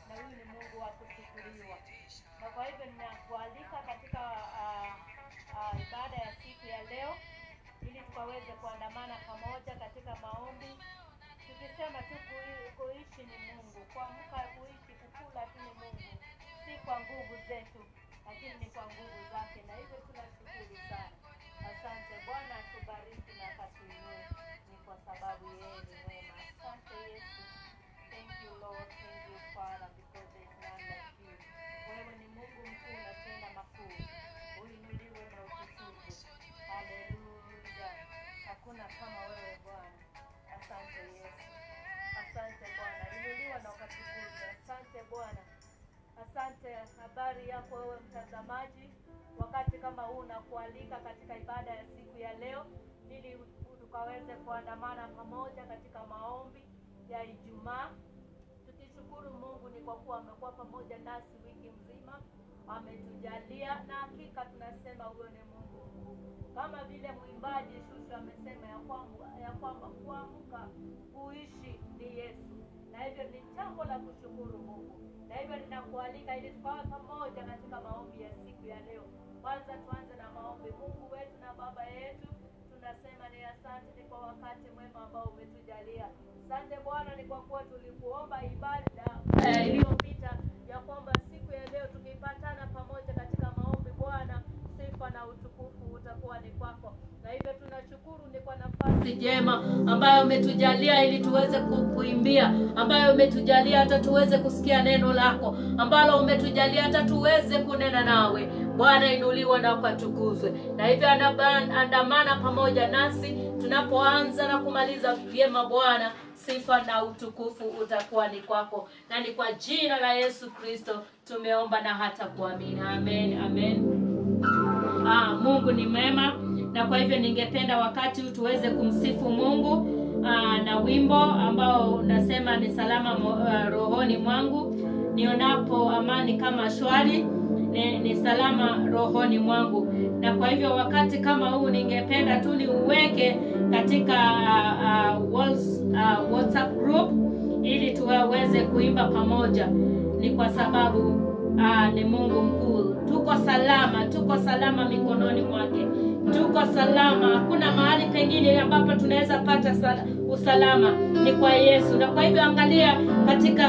Na huyu ni Mungu wa kushukuriwa. Na kwa hivyo ninakualika katika ibada ya siku ya leo ili tukaweze kuandamana pamoja katika maombi, tukisema tu kuishi ni Mungu, kuamka kuishi kukula tu ni Mungu, si kwa nguvu zetu lakini ni kwa nguvu zake. Na hivyo tunashukuru sana. Asante Bwana, tubariki na katuinue, ni kwa sababu yeye ni mwema. Asante Yesu. Thank you Lord, thank you Father, because there is none like you. Wewe ni Mungu mkuu na tena makuu, uinuliwe na utukufu. Haleluya, hakuna kama wewe Bwana. Asante Yesu, asante Bwana, inuliwa na ukatukuzwe. Asante Bwana, asante. Habari yako wewe mtazamaji, wakati kama huu nakualika katika ibada ya siku ya leo ili tukaweze kuandamana pamoja katika maombi ya Ijumaa. Tukishukuru Mungu ni kwa kuwa amekuwa pamoja nasi wiki mzima, ametujalia, na hakika tunasema huyo ni Mungu mkuu. Kama vile mwimbaji Shusha amesema ya kwamba kuamka kuishi ni Yesu, na hivyo ni jambo la kushukuru Mungu. Na hivyo ninakualika ili tukawe pamoja katika maombi ya siku ya leo. Kwanza tuanze na maombi. Mungu wetu na Baba yetu, tunasema ni asante ni kwa wakati mwema ambao umetujalia. Asante Bwana ni kwa kuwa tulikuomba ibada iliyopita ya kwamba siku ya leo tukipatana pamoja katika maombi, Bwana, sifa na utukufu utakuwa ni kwako. Na hivyo tunashukuru ni kwa nafasi njema ambayo umetujalia ili tuweze kukuimbia, ambayo umetujalia hata tuweze kusikia neno lako, ambalo umetujalia hata tuweze kunena nawe. Bwana, inuliwa na ukatukuzwe. Na hivyo andamana pamoja nasi tunapoanza na kumaliza vyema Bwana, sifa na utukufu utakuwa ni kwako. Na ni kwa jina la Yesu Kristo tumeomba na hata kuamini. Amen, amen. Mungu ni mema, na kwa hivyo ningependa wakati huu tuweze kumsifu Mungu na wimbo ambao unasema ni salama rohoni mwangu, nionapo amani kama shwari, ni salama rohoni mwangu. Na kwa hivyo wakati kama huu ningependa tu niuweke katika WhatsApp group ili tuweze kuimba pamoja. Ni kwa sababu ni Mungu mkuu. Tuko salama mikononi mwake. Tuko salama. Hakuna mahali pengine ambapo tunaweza pata usalama, ni kwa Yesu. Na kwa hivyo angalia katika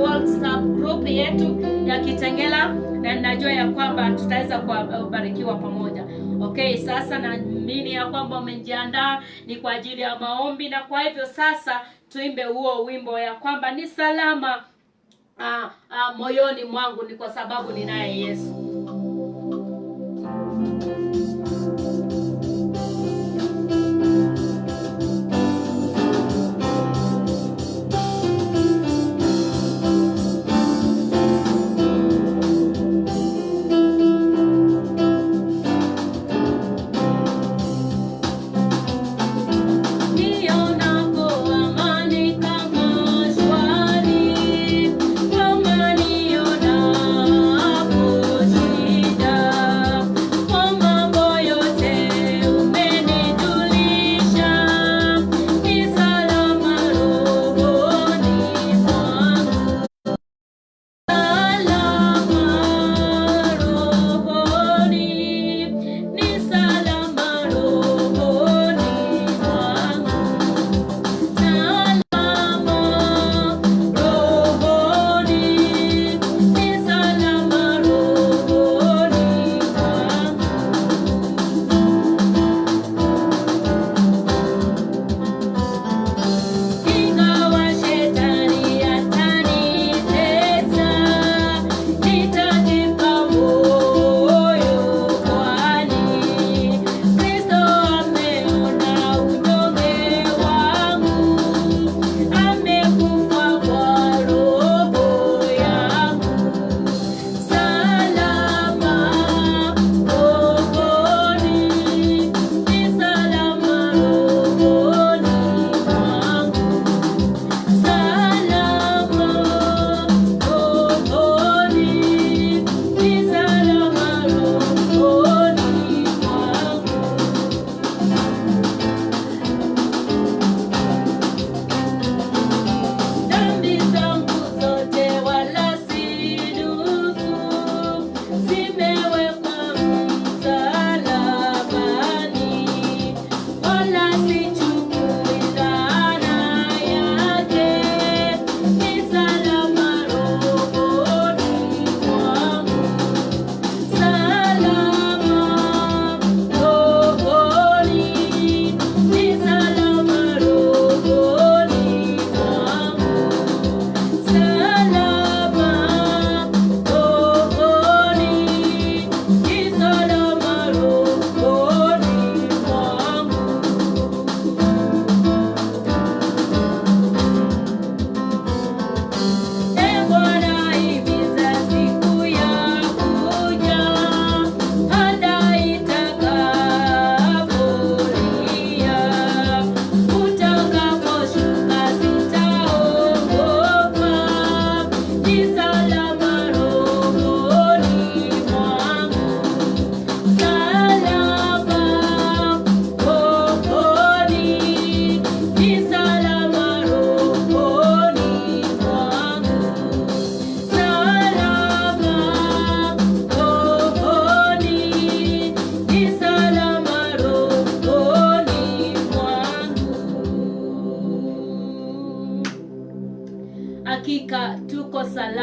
WhatsApp group yetu ya Kitengela, na ninajua ya kwamba tutaweza kubarikiwa pamoja. Okay, sasa naamini ya kwamba umejiandaa ni kwa ajili ya maombi, na kwa hivyo sasa tuimbe huo wimbo ya kwamba ni salama moyoni mwangu, ni kwa sababu ninaye Yesu. Shwari, kama nionapo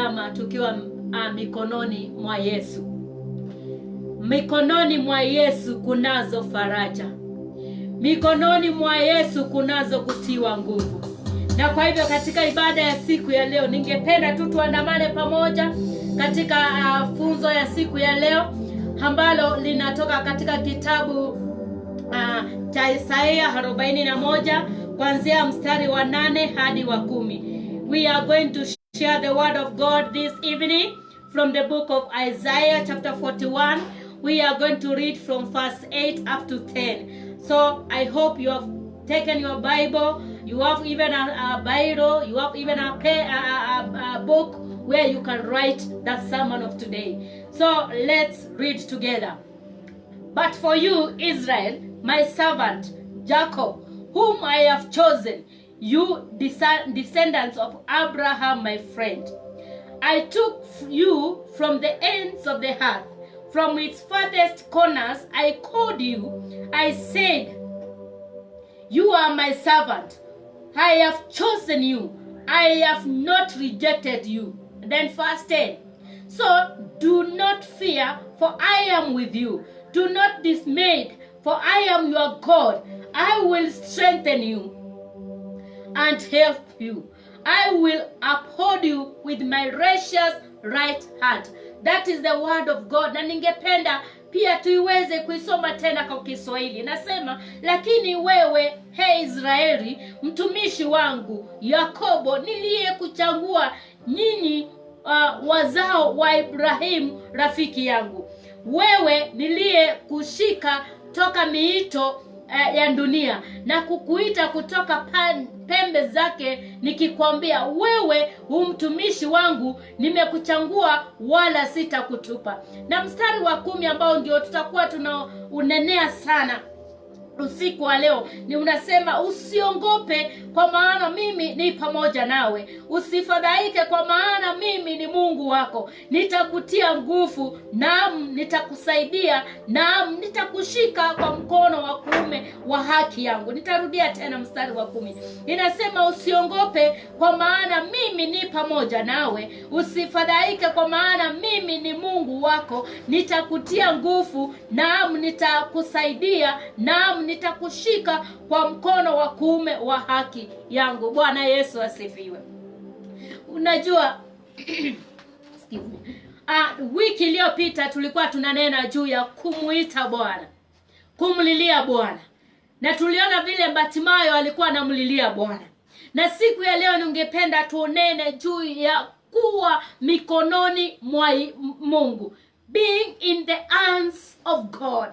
salama tukiwa mikononi mwa Yesu. Mikononi mwa Yesu kunazo faraja. Mikononi mwa Yesu kunazo kutiwa nguvu. Na kwa hivyo katika ibada ya siku ya leo ningependa tu tuandamane pamoja katika funzo ya siku ya leo ambalo linatoka katika kitabu cha Isaya 41 kuanzia mstari wa 8 hadi wa 10. We are going to share the word of God this evening from the book of Isaiah chapter 41. We are going to read from verse 8 up to 10. So I hope you have taken your Bible, you have even a Bible, you have even a book where you can write that sermon of today. So let's read together. But for you, Israel, my servant, Jacob, whom I have chosen, you descendants of Abraham, my friend. I took you from the ends of the earth, from its farthest corners I called you. I said, you are my servant. I have chosen you. I have not rejected you. Then verse 10. So do not fear, for I am with you. Do not dismay, for I am your God. I will strengthen you and help you. I will uphold you with my righteous right hand. That is the word of God. Na ningependa pia tuiweze kuisoma tena kwa Kiswahili. Nasema, lakini wewe, he Israeli, mtumishi wangu, Yakobo, niliyekuchagua, nyinyi wazao wa Ibrahimu rafiki yangu. Wewe niliyekushika toka miito ya dunia na kukuita kutoka pembe zake, nikikwambia wewe mtumishi wangu, nimekuchagua wala sitakutupa. Na mstari wa 10 ambao ndio tutakuwa tunaunenea sana usiku wa leo ni unasema, usiongope kwa maana mimi ni pamoja nawe. Usifadhaike kwa maana mimi ni Mungu wako. Nitakutia nguvu, naam nitakusaidia, naam nitakushika kwa mkono wa kuume wa haki yangu. Nitarudia tena mstari wa 10. Inasema, usiongope kwa maana mimi ni pamoja nawe. Usifadhaike kwa maana mimi ni Mungu wako. Nitakutia nguvu, naam nitakusaidia, naam nitakushika kwa mkono wa kuume wa haki yangu. Bwana Yesu asifiwe. Unajua wiki iliyopita tulikuwa tunanena juu ya kumuita Bwana, kumlilia Bwana, na tuliona vile Bartimayo alikuwa anamlilia Bwana. Na siku ya leo ningependa tuonene juu ya kuwa mikononi mwa Mungu, being in the hands of God,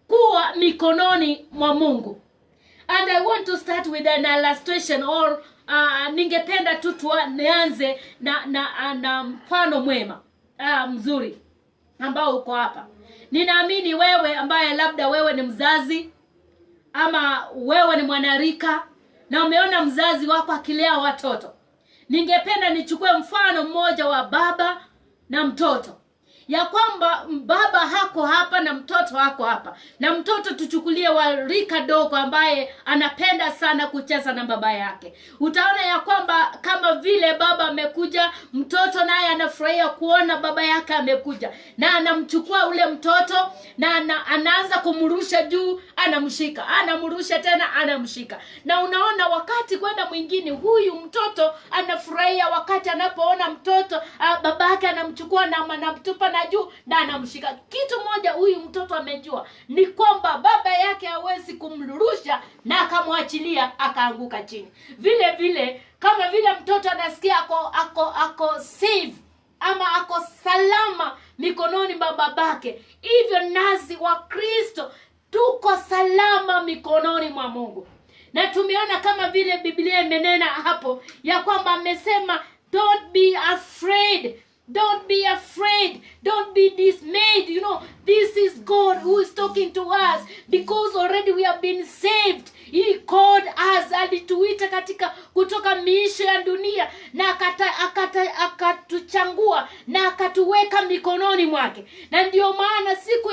kuwa mikononi mwa Mungu. And I want to start with an illustration or ningependa tu nianze na mfano mwema mzuri ambao uko hapa. Ninaamini wewe ambaye labda wewe ni mzazi ama wewe ni mwanarika na umeona mzazi wako akilea watoto, ningependa nichukue mfano mmoja wa baba na mtoto, ya kwamba baba hako hapa na mtoto hako hapa, na mtoto tuchukulie wa rika dogo ambaye anapenda sana kucheza na baba yake. Utaona ya kwamba kama vile baba amekuja, mtoto naye anafurahia kuona baba yake amekuja, na anamchukua ule mtoto na anaanza kumrusha juu, anamshika, anamrusha tena, anamshika. Na unaona wakati kwenda mwingine huyu mtoto anafurahia wakati anapoona mtoto baba yake anamchukua na anamtupa na juu na anamshika. Kitu moja huyu mtoto amejua ni kwamba baba yake hawezi kumrusha na akamwachilia akaanguka chini. Vile vile kama vile mtoto anasikia ako safe ama ako salama mikononi mwa babake, hivyo nasi wa Kristo tuko salama mikononi mwa Mungu. Na tumeona kama vile Biblia imenena hapo ya kwamba amesema, don't be afraid. Don't be afraid. Don't be dismayed. You know, this is God who is talking to us, because already we have been saved. He called us, alituita katika kutoka miisho ya dunia, na akatuchangua na akatuweka mikononi mwake. Na ndio maana siku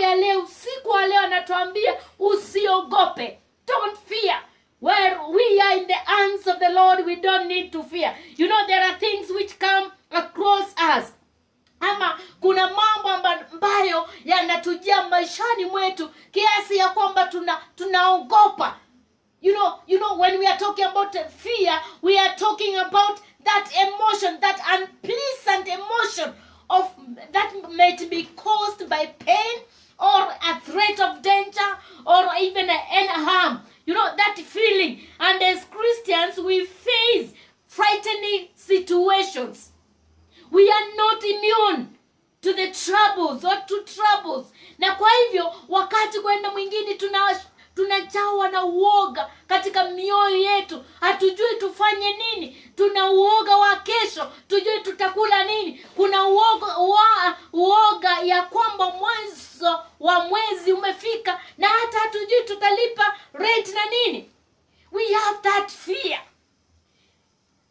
wa leo anatuambia usiogope. Don't fear. Where we are in the hands of the Lord, we don't need to fear. You know, there are things which come across us, ama kuna mambo ambayo yanatujia maishani mwetu kiasi ya kwamba tunaogopa. You know, when we are talking about fear, we are talking about that emotion, that unpleasant emotion of that might be caused by pain or a threat of danger or even any harm. You know, that feeling. And as Christians, we face frightening situations. We are not immune to the troubles or to troubles. Na kwa hivyo, wakati kwenda mwingine tunajawa na uoga katika mioyo yetu. Hatujui tufanye nini. Tuna uoga wa kesho. Tujui tutakula nini. Kuna uoga ya kwamba mwanzo wa mwezi umefika na hata hatujui tutalipa rent na nini. We have that fear.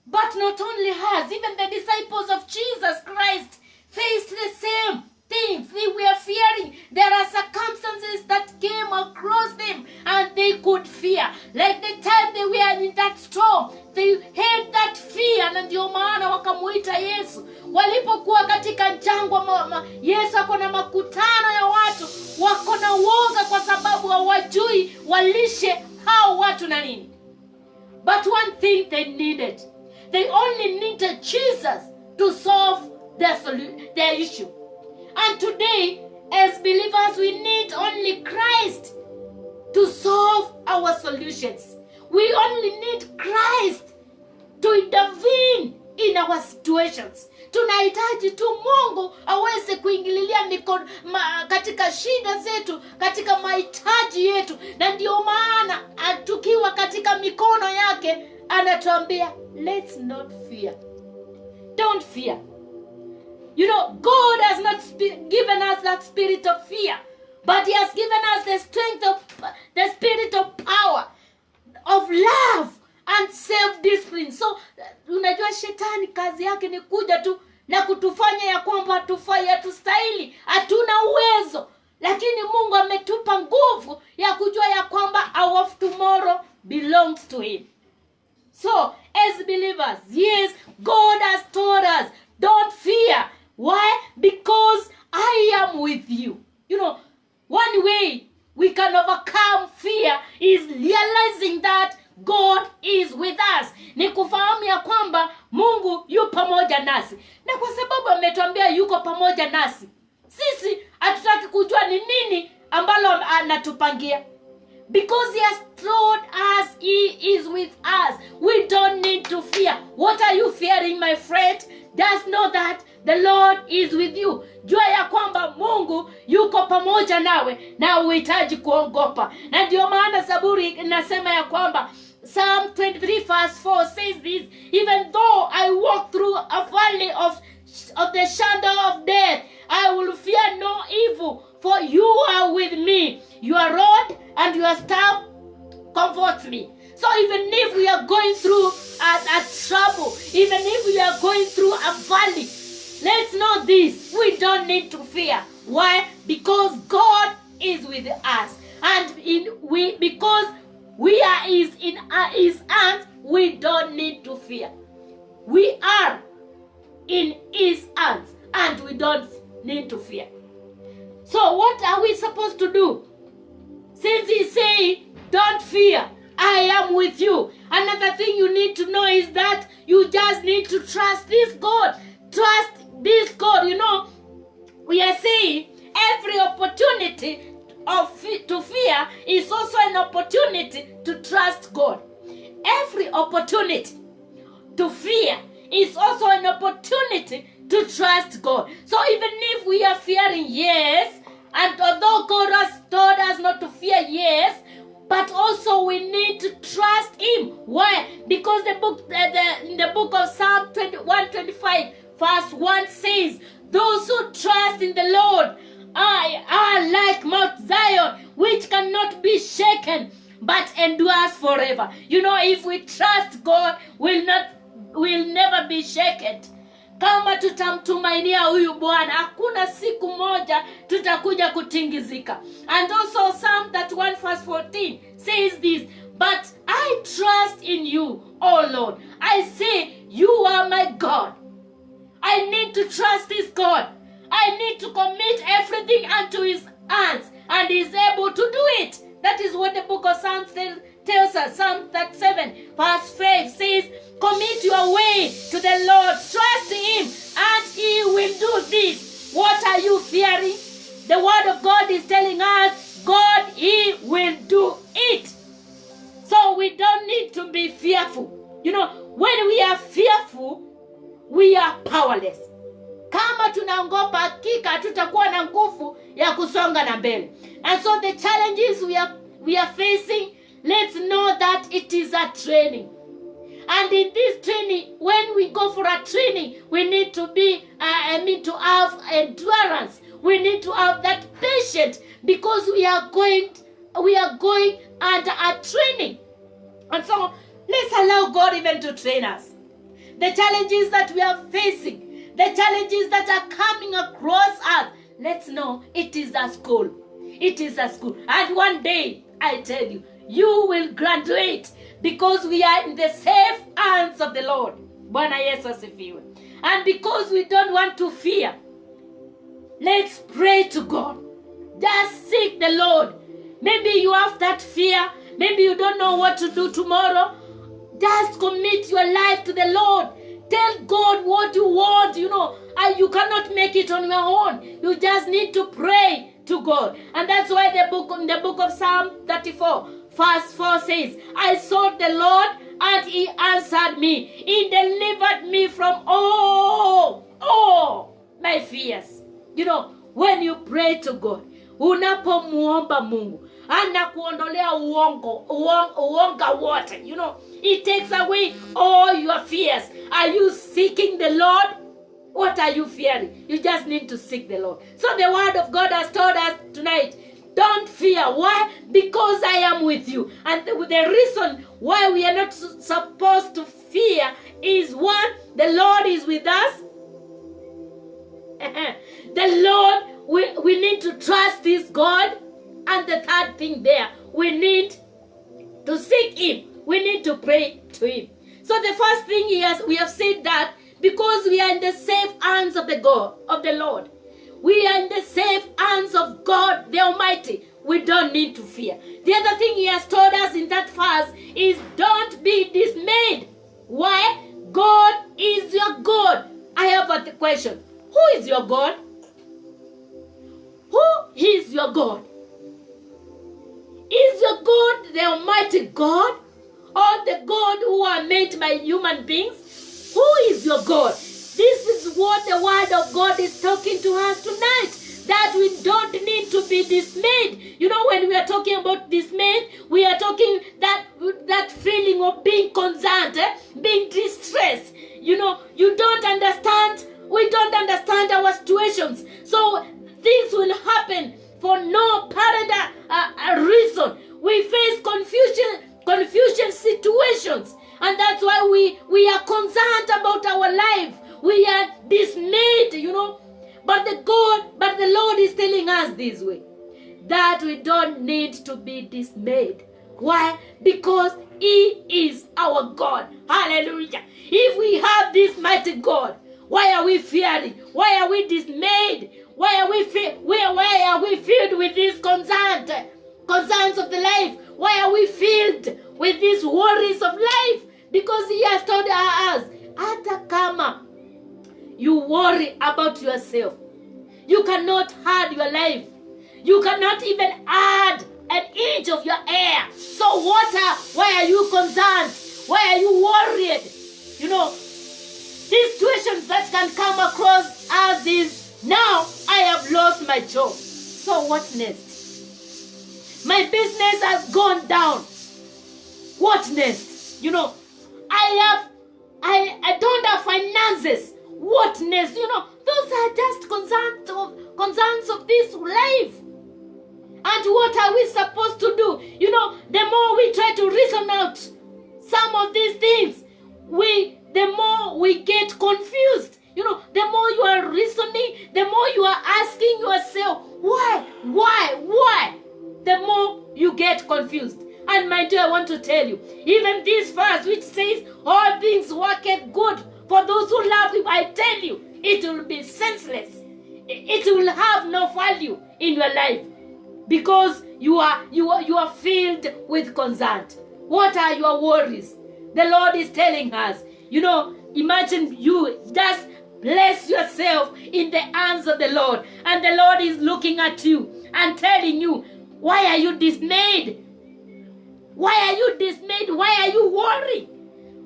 But not only us, even the disciples of Jesus Christ faced the same things. They were fearing. There are circumstances that came across them and they could fear. Like the time they were in that storm, they had that fear. Na ndio maana wakamuita Yesu. Walipokuwa katika jangwa, Yesu ako na makutano ya watu, wako na uoga kwa sababu hawajui walishe hao watu na nini. But one thing they needed, they only needed Jesus to solve their issue. And today, as believers, we need only Christ to solve our solutions. We only need Christ to intervene in our situations. Tunahitaji tu Mungu aweze kuingililia katika shida zetu, katika mahitaji yetu. Na ndio maana tukiwa katika mikono yake anatuambia, let's not fear. Don't fear. You know, God has not given us that spirit of fear, but He has given us the strength of the spirit of power, of love and self-discipline. So, unajua shetani kazi yake ni kuja tu na kutufanya ya kwamba hatufai, hatustahili, hatuna uwezo. Lakini Mungu ametupa nguvu ya kujua ya kwamba our tomorrow belongs to Him. So, as believers, yes, God has told us, don't fear. Why? Because I am with you. You know, one way we can overcome fear is realizing that God is with us. Ni kufahamu ya kwamba Mungu yu pamoja nasi. Na kwa sababu ametuambia yuko pamoja nasi, sisi hatutaki kujua ni nini ambalo anatupangia. Because He has told us He is with us, we don't need to fear. What are you fearing, my friend? Just know that the Lord is with you. Jua ya kwamba Mungu yuko pamoja nawe na uhitaji kuogopa. Na ndio maana Zaburi inasema ya kwamba Psalm 23 verse 4 says this, even though I walk through a valley of the shadow of death, I will fear no evil, for you are with me. Your rod and your staff comfort me. So even if we are going through a trouble, even if we are going through a valley, let's know this, we don't need to fear. Why? Because God is with us. And because we are in His hands, we don't need to fear. We are in His hands and we don't need to fear. So what are we supposed to do? Since He's saying, don't fear, I am with you. Another thing you need to know is that you just need to trust this God. Trust this God. You know, we are saying every opportunity to fear is also an opportunity to trust God. Every opportunity to fear is also an opportunity to trust God. So even if we are fearing, yes, and although God has told us not to fear, yes, but also we need to trust Him. Why? Because in the book of Psalm 125 verse 1 says, those who trust in the Lord are like Mount Zion, which cannot be shaken but endures forever. You know, if we trust God, we'll never be shaken. Kama tutamtumainia huyu Bwana, hakuna siku moja tutakuja kutingizika. And also Psalm 31 verse 14 says this, but I trust in you, O Lord. I say, you are my God. I need to trust this God. I need to commit everything unto his hands, and he is able to do it. That is what the book of Psalms tells us. Psalm 37 verse 5 says, commit your way to the Lord, trust him, and he will do this. What are you fearing? The word of God is telling us, God, he will do it. So we don't need to be fearful. You know, when we are fearful, we are powerless. Kama tunaogopa, hakika hatutakuwa na nguvu ya kusonga na mbele. And so the challenges we are facing, let's know that it is a training. And in this training, when we go for a training, we need to to have endurance. We need to have that patience, because we are going under a training. And so let's allow God even to train us. The challenges that we are facing, the challenges that are coming across us, let's know it is a school. It is a school. And one day, I tell you, you will graduate, because we are in the safe hands of the Lord. Bwana Yesu asifiwe. And because we don't want to fear, let's pray to God. Just seek the Lord. Maybe you have that fear. Maybe you don't know what to do tomorrow. Just commit your life to the Lord. Tell God what you want. You cannot make it on your own. You just need to pray to God. And that's why in the book of Psalm 34, verse 4 says, I sought the Lord, and he answered me. He delivered me from all my fears. When you pray to God, unapomuomba Mungu, anakuondolea uonga wote. It takes away all your fears. Are you seeking the Lord? What are you fearing? You just need to seek the Lord. So the word of God has told us tonight, don't fear. Why? Because I am with you. And the reason why we are not supposed to fear is, one, the Lord is with us. The Lord, we need to trust this God. And the third thing there, we need to seek him. We need to pray to him. So the first thing we have said that because we are in the safe hands of the Lord, we are in the safe hands of God the Almighty, we don't need to fear. The other thing he has told us in that verse is, don't be dismayed. Why? God is your God. I have a question. Who is your God? Who is your God? Is your God the Almighty God, or the God who are made by human beings? Who is your God? This is what the word of God is talking to us tonight, that we don't need to be dismayed. When we are talking about dismayed, we are talking that feeling of being concerned, being distressed. You don't understand. We don't understand our situations. So things will happen for no apparent reason. We face confusion situations, and that's why we are concerned about our life. We are dismayed, But the Lord is telling us this way, that we don't need to be dismayed. Why? Because he is our God. Hallelujah. If we have this mighty God, why are we fearing? Why are we dismayed? Why are we filled with these concerns of the life? Why are we filled with these worries of life? Because he has told us, hata kama you worry about yourself, you cannot add your life. You cannot even add an inch of your hair. So why are you concerned? Why are you worried? These situations that can come across us is, now I have lost my job. So what next? My business has gone down. What next? I don't have finances. What next? Those are just concerns of this life. And what are we supposed to do? The more we try to reason out some of these things, the more we get confused. The more you are reasoning, the more you are asking yourself, why? The more you get confused. And my dear, I want to tell you, even this verse which says, all things work good for those who love him, I tell you, it will be senseless. It will have no value in your life because you are filled with concern. What are your worries? The Lord is telling us, imagine you just place yourself in the hands of the Lord, and the Lord is looking at you and telling you, why are you dismayed? Why are you dismayed? Why are you worried?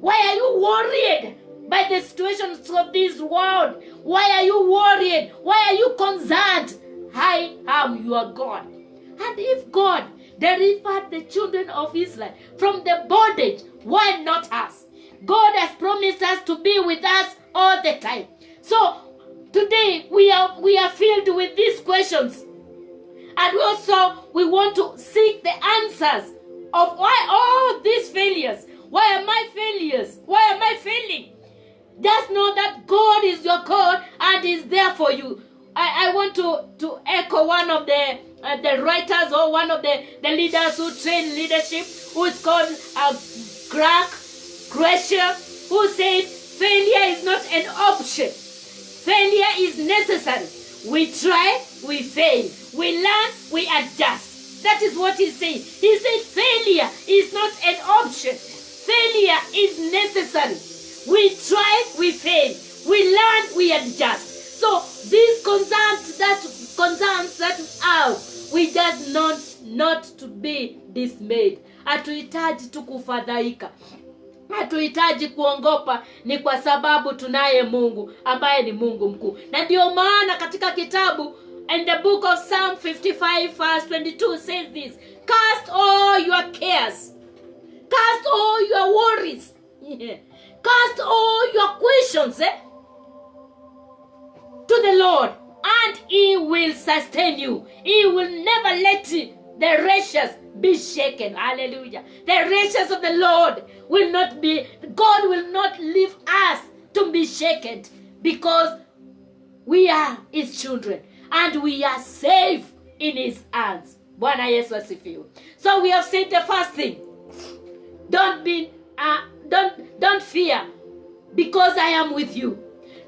Why are you worried by the situations of this world? Why are you worried? Why are you concerned? I am your God. And if God delivered the children of Israel from the bondage, why not us? God has promised us to be with us all the time. So today we are filled with these questions. And we want to seek the answers of why all these failures. Why am I failures? Why am I failing? Just know that God is your God and is there for you. I want to echo one of the writers or one of the leaders who train leadership, who is called Greg Gresher, who said, failure is not an option. Failure is necessary. We try, we fail. We learn, we adjust. That is what he said. He said failure is not an option. Failure is necessary. We try, we fail. We learn, we adjust. So these concerns that we just not to be dismayed. Hatuhitaji tu kufadhaika. Hatuhitaji kuongopa, ni kwa sababu tunaye Mungu ambaye ni Mungu mkuu. Na ndio maana katika kitabu in the book of Psalm 55 verse 22 says this, cast all your cares, cast all your worries, cast all your questions to the Lord, and he will sustain you. He will never let the righteous be shaken. Hallelujah. The righteous of the Lord will not be, God will not leave us to be shaken, because we are his children and we are safe in his hands. Bwana Yesu asifiwe. So we have said the first thing. Don't fear, because I am with you.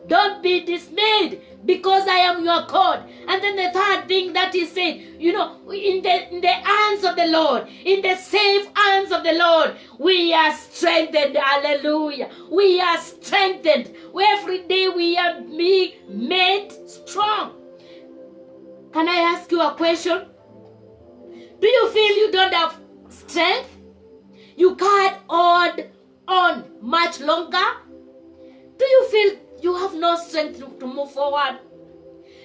Don't be dismayed, because I am your God. And then the third thing that he said, in the hands of the Lord, in the safe hands of the Lord, we are strengthened. Hallelujah. We are strengthened. Every day we are being made strong. Can I ask you a question? Do you feel you don't have strength? You can't hold on much longer? Do you feel you have no strength to move forward?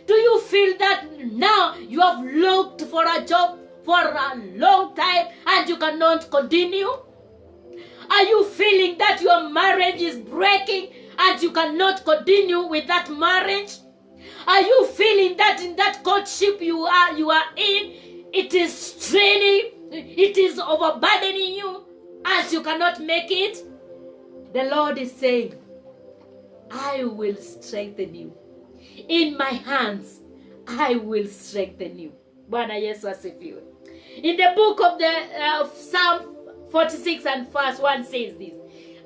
Do you feel that now you have looked for a job for a long time and you cannot continue? Are you feeling that your marriage is breaking and you cannot continue with that marriage? Are you feeling that in that courtship you are in, it is straining, it is overburdening you as you cannot make it? The Lord is saying, I will strengthen you. In my hands, I will strengthen you. Bwana Yesu asifiwe. In the book of the Psalm 46 and verse 1 says this,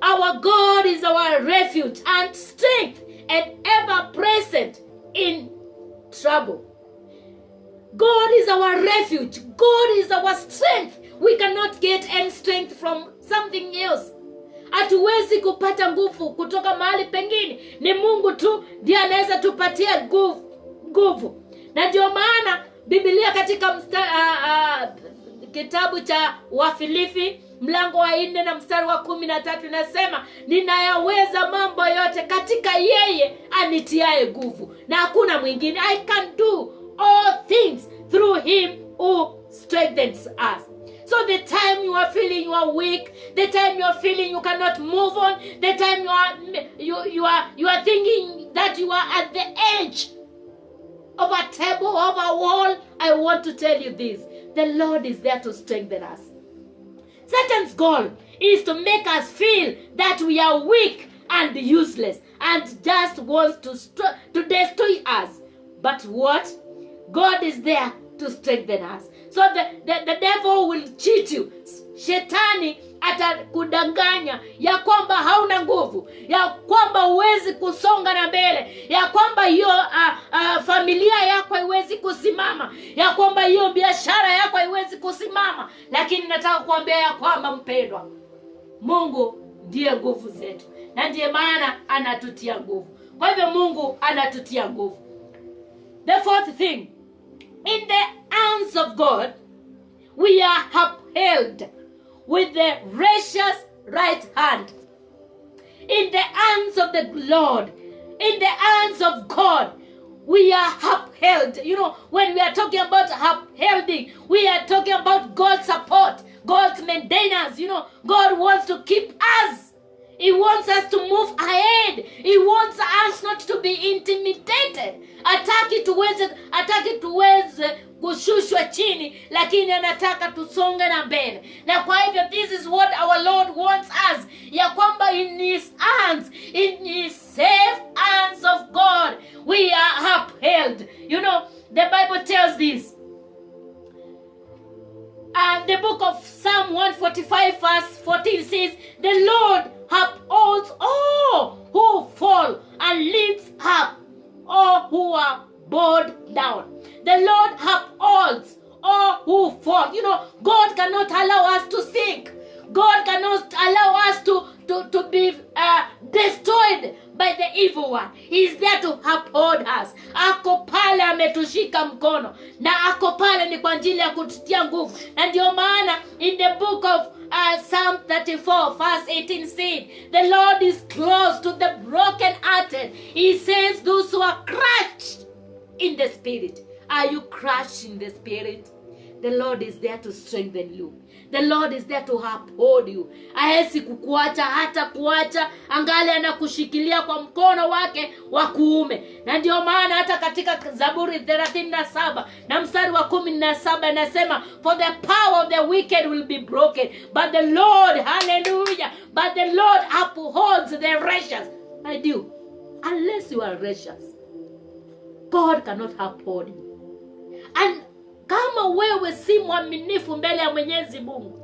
our God is our refuge and strength and ever present in trouble. God is our refuge. God is our strength. We cannot get any strength from something else. Hatuwezi kupata nguvu kutoka mahali pengine. Ni Mungu tu ndiye anaweza tupatia nguvu. Na ndio maana Biblia katika kitabu cha Wafilipi mlango wa 4 na mstari wa 13 inasema, ninayaweza mambo yote katika yeye anitiaye nguvu. Na hakuna mwingine. I can do all things through him who strengthens us. So the time you are feeling you are weak, the time you are feeling you cannot move on, the time you are thinking that you are at the edge of a table, of a wall, I want to tell you this. The Lord is there to strengthen us. Satan's goal is to make us feel that we are weak and useless and just wants to destroy us. But what? God is there to strengthen us. So the devil will cheat you. Shetani atakudanganya ya kwamba hauna nguvu, ya kwamba huwezi kusonga na mbele, ya kwamba hiyo familia yako haiwezi kusimama, ya kwamba hiyo biashara yako haiwezi kusimama. Lakini nataka kuambia ya kwamba mpendwa, Mungu ndiye nguvu zetu, na ndiye maana anatutia nguvu. Kwa hivyo Mungu anatutia nguvu. The fourth thing, in the hands of God we are upheld with the righteous right hand. In the hands of the Lord, in the hands of God, we are upheld. You know, when we are talking about upholding, we are talking about God's support, God's maintenance. You know, God wants to keep us. He wants us to move ahead. He wants us not to be intimidated. Hataki tuweze kushushwa chini, lakini anataka tusonge na mbele. Na kwa hivyo, this is what our Lord wants us, ya kwamba in his hands, in his safe hands of God, we are upheld. You know, the Bible tells this. And the book of Psalm 145 verse 14 says, the Lord upholds all who fall and lifts up all who are bowed down. The Lord upholds all who fall. You know, God cannot allow us to sink. God cannot allow us to be destroyed by the evil one. He is there to uphold us. Ako pale ametushika mkono, na ako pale ni kwa ajili ya kututia nguvu. Na ndio maana in the book of Psalm 34 verse 18 says, the Lord is close to the broken-hearted. He says those who are crushed in the spirit. Are you crushed in the spirit? The Lord is there to strengthen you. The Lord is there to uphold you. Haezi kukuacha, hata kuacha, angali anakushikilia kwa mkono wake wa kuume. Na ndio maana hata katika Zaburi 37 na mstari wa 17 anasema, for the power of the wicked will be broken, but the Lord, hallelujah, but the Lord upholds the righteous. I do. Unless you are righteous, God cannot uphold you. And kama wewe si mwaminifu mbele ya Mwenyezi Mungu,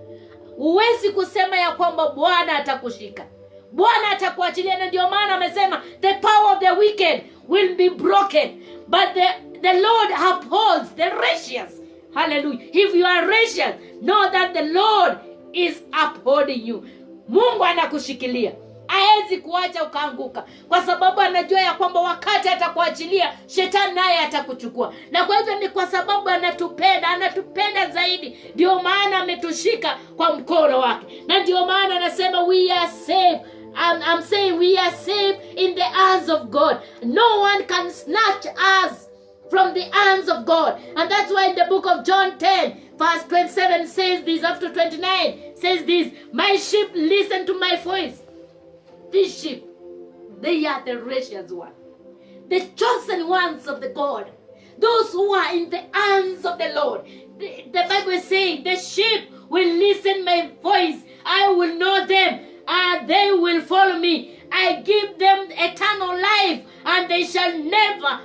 huwezi kusema ya kwamba Bwana atakushika, Bwana atakuachilia. Na ndio maana amesema the power of the wicked will be broken, but the Lord upholds the righteous. Hallelujah. If you are righteous, know that the Lord is upholding you. Mungu anakushikilia. Haezi kuacha ukaanguka, kwa sababu anajua ya kwamba wakati atakuachilia, shetani naye atakuchukua. Na kwa hivyo ni kwa sababu anatupenda zaidi, ndio maana ametushika kwa mkono wake. Na ndio maana anasema we are safe. I'm saying we are safe in the hands of God. No one can snatch us from the hands of God. And that's why in the book of John 10 verse 27 says this, after 29 says this, my sheep listen to my voice. These sheep, they are the righteous one, the chosen ones of the God, those who are in the hands of the Lord. The Bible is saying, the sheep will listen my voice. I will know them, and they will follow me. I give them eternal life, and they shall never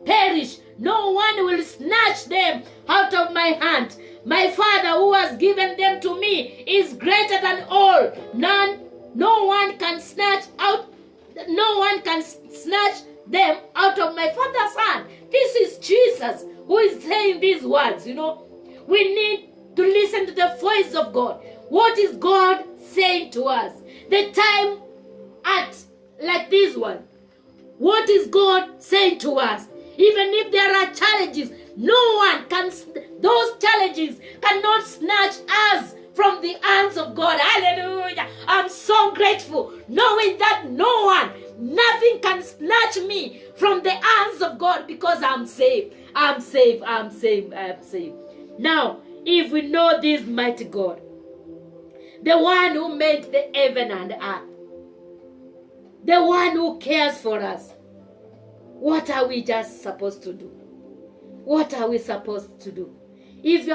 perish. No one will snatch them out of my hand. My Father who has given them to me is greater than all. No one can snatch them out of my Father's hand. This is Jesus who is saying these words. You know, we need to listen to the voice of God. What is God saying to us? The time at like this one. What is God saying to us? Even if there are challenges, those challenges cannot snatch us from the hands of God. Hallelujah. I'm so grateful knowing that nothing can snatch me from the hands of God, because I'm safe. I'm safe. Now, if we know this mighty God, the one who made the heaven and earth, the one who cares for us, what are we just supposed to do? What are we supposed to do? If you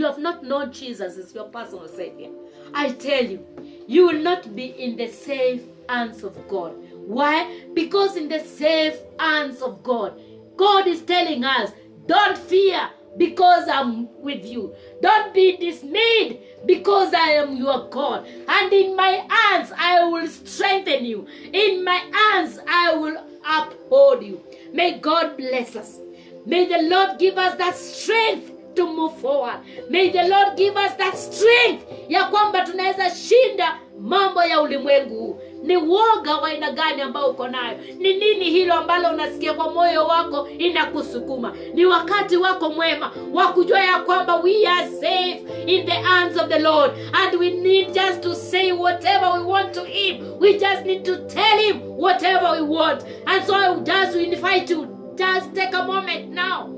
have not known Jesus as your personal Savior, I tell you, you will not be in the safe hands of God. Why? Because in the safe hands of God, God is telling us, don't fear, because I'm with you. Don't be dismayed, because I am your God. And in my hands I will strengthen you. In my hands I will uphold you. May God bless us. May the Lord give us that strength to move forward. May the Lord give us that strength ya kwamba tunaweza shinda mambo ya ulimwengu huu. Ni woga wa aina gani ambao uko nayo? Ni nini hilo ambalo unasikia kwa moyo wako inakusukuma? Ni wakati wako mwema wa kujua ya kwamba we are safe in the hands of the Lord, and we need just to say whatever we want to him. We just need to tell him whatever we want. And so I just invite you, just take a moment now.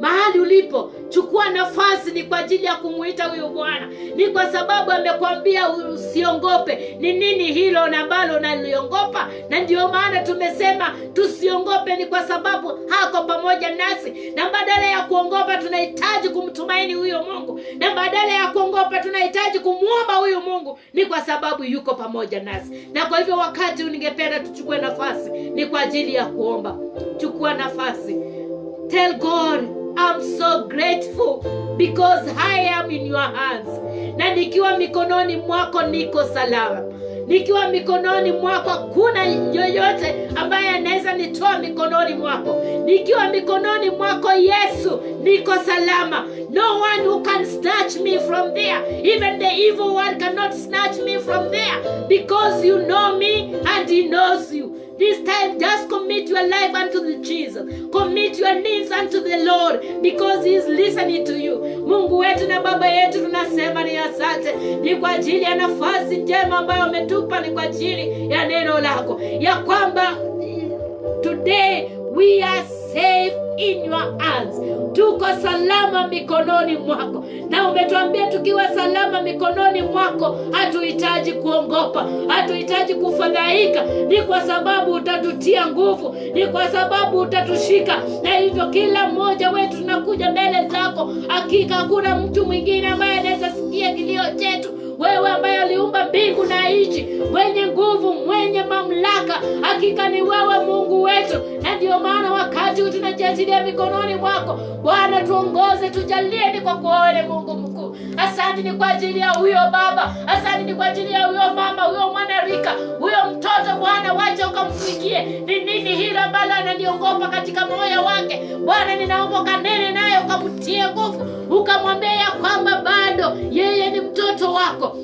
Mahali ulipo, chukua nafasi, ni kwa ajili ya kumuita huyo Bwana. Ni kwa sababu amekwambia usiongope. Ni nini hilo ambalo unaliongopa? Na ndio maana tumesema tusiongope, ni kwa sababu hako pamoja nasi. Na badala ya kuongopa tunahitaji kumtumaini huyo Mungu. Na badala ya kuongopa tunahitaji kumuomba huyo Mungu, ni kwa sababu yuko pamoja nasi. Na kwa hivyo wakati ningependa tuchukue nafasi, ni kwa ajili ya kuomba. Chukua nafasi. Tell God, I'm so grateful because I am in your hands. Na nikiwa mikononi mwako niko salama. Nikiwa mikononi mwako kuna yoyote ambaye anaweza nitoa mikononi mwako. Nikiwa mikononi mwako Yesu niko salama. No one who can snatch me from there. Even the evil one cannot snatch me from there, because you know me and he knows you. This time just commit your life unto the Jesus. Commit your needs unto the Lord, because he is listening to you. Mungu wetu na Baba yetu, tunasema ni asante. Ni kwa ajili ya nafasi njema ambayo umetupa, ni kwa ajili ya neno lako, ya kwamba today we are safe in your hands. Tuko salama mikononi mwako. Na umetuambia tukiwa salama mikononi mwako hatuhitaji kuongopa, hatuhitaji kufadhaika. Ni kwa sababu utatutia nguvu, ni kwa sababu utatushika. Na hivyo kila mmoja wetu tunakuja mbele zako. Hakika hakuna mtu mwingine ambaye anaweza sikia kilio chetu. Wewe ambaye aliumba mbingu na nchi, mwenye nguvu, mwenye mamlaka, hakika ni wewe Mungu wetu. Na ndio maana wakati tunajiachilia mikononi mwako Bwana, tuongoze, tujalie, ni kwa kuone Mungu mkuu. Asante ni kwa ajili ya huyo baba, asante ni kwa ajili ya huyo mama, huyo mwana rika, huyo mtoto Bwana, wacha ukamfikie. Ni nini hilo ambalo ananiongopa katika moyo wake? Bwana, ninaomba kanene naye, ukamtie nguvu, ukamwambia ya kwamba bado yeye ni mtoto wako.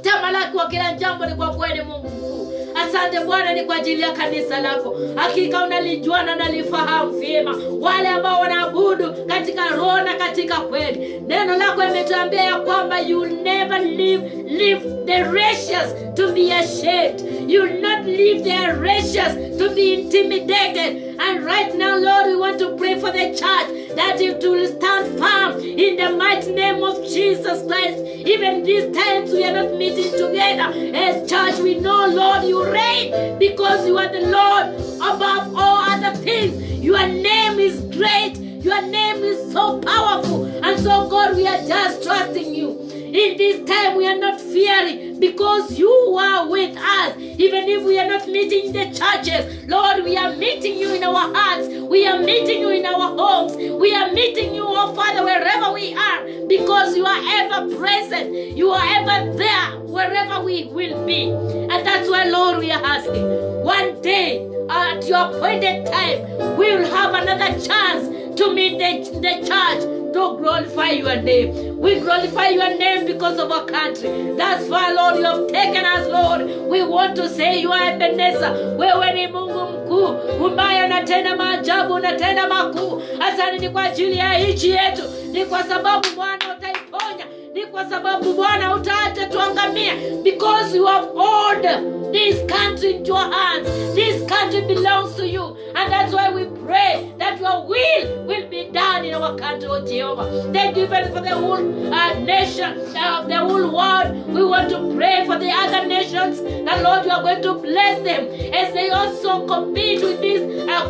Tamalaki wa kila jambo ni kwa kweli Mungu mkuu. Asante Bwana, ni kwa ajili ya kanisa lako. Hakika unalijua na nalifahamu vyema wale ambao wanaabudu katika roho na katika kweli. Neno lako limetuambia ya kwamba you never leave the righteous to be ashamed. You not leave the righteous to be intimidated. And right now, Lord, we want to pray for the church, that it will stand firm in the mighty name of Jesus Christ. Even these times we are not meeting together as church, we know, Lord, you reign, because you are the Lord above all other things. Your name is great. Your name is so powerful. And so, God, we are just trusting you. In this time we are not fearing, because you are with us. Even if we are not meeting in the churches, Lord, we are meeting you in our hearts. We are meeting you in our homes. We are meeting you, oh Father, wherever we are, because you are ever present. You are ever there wherever we will be. And that's why, Lord, we are asking, one day at your appointed time, we will have another chance to meet the church, to glorify your name. We glorify your name because of our country. That's why, Lord, you have taken us, Lord. We want to say you are Ebenezer. Wewe ni Mungu mkuu, ambaye unatenda maajabu, unatenda makuu. Asante ni kwa ajili ya nchi yetu. Ni kwa sababu Bwana utaiponya. Ni kwa sababu Bwana utaacha tuangamie, because you have ordered this country into your hands. This country belongs to you. And that's why we pray that your will be done in our country, oh Jehovah. Thank you even for the whole nation, the whole world. We want to pray for the other nations, that Lord, you are going to bless them as they also compete with this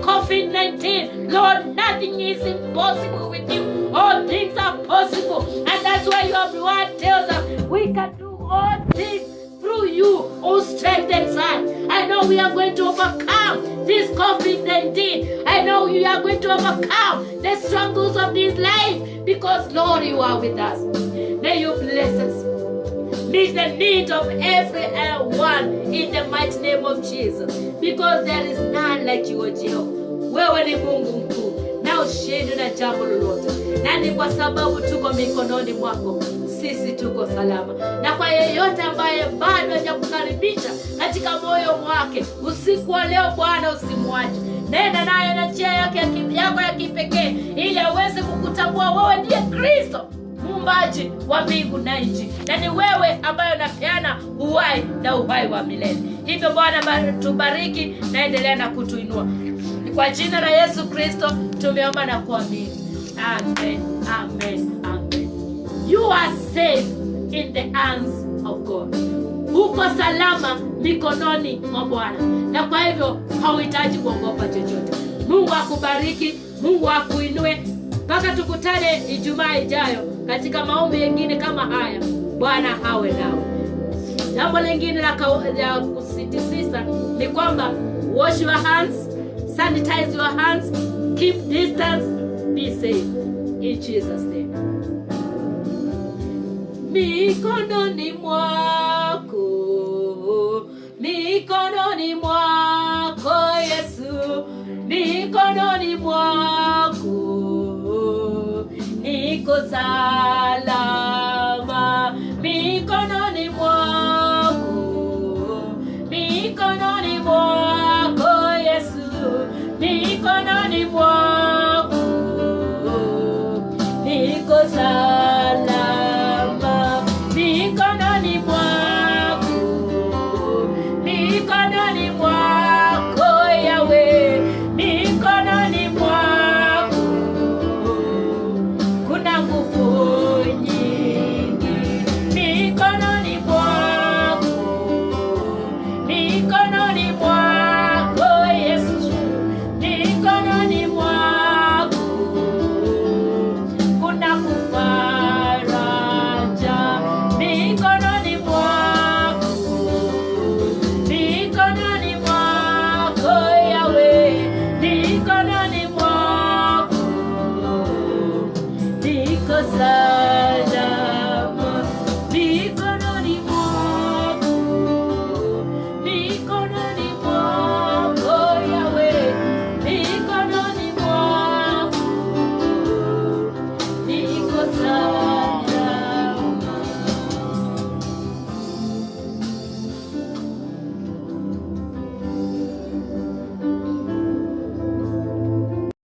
COVID-19. Lord, nothing is impossible with you. All things are possible. And that's why your word tells us we can do all things through you. you who strengthens us. I know we are going to overcome this COVID-19. I know you are going to overcome the struggles of this life because, Lord, you are with us. May you bless us. Meet the need of every one in the mighty name of Jesus, because there is none like you, O Jehovah. Wewe ni Mungu mkuu na ushindi na jambo lolote, na ni kwa sababu tuko mikononi mwako sisi tuko salama. Na kwa yeyote ambaye bado hajakukaribisha katika moyo wake, usiku wa leo Bwana usimwache. Nenda naye na njia yako ya kipekee ili aweze kukutambua wewe ndiye Kristo, muumbaji wa mbingu na nchi, na ni wewe ambaye unapeana uhai na uhai wa milele. Hivyo Bwana tubariki na endelea na kutuinua. Kwa jina la Yesu Kristo tumeomba na kuamini. Amen. Amen. Amen. You are safe in the hands of God. Uko salama mikononi mwa Bwana. Na kwa hivyo hauhitaji kuogopa chochote. Mungu akubariki, Mungu akuinue. Mpaka tukutane Ijumaa ijayo katika maombi mengine kama haya. Bwana awe nawe. Jambo lingine la kusisitiza ni kwamba wash your hands, sanitize your hands, keep distance, be safe. In Jesus' name. Mikononi mwako, mikononi mwako Yesu, mikononi mwako niko sawa.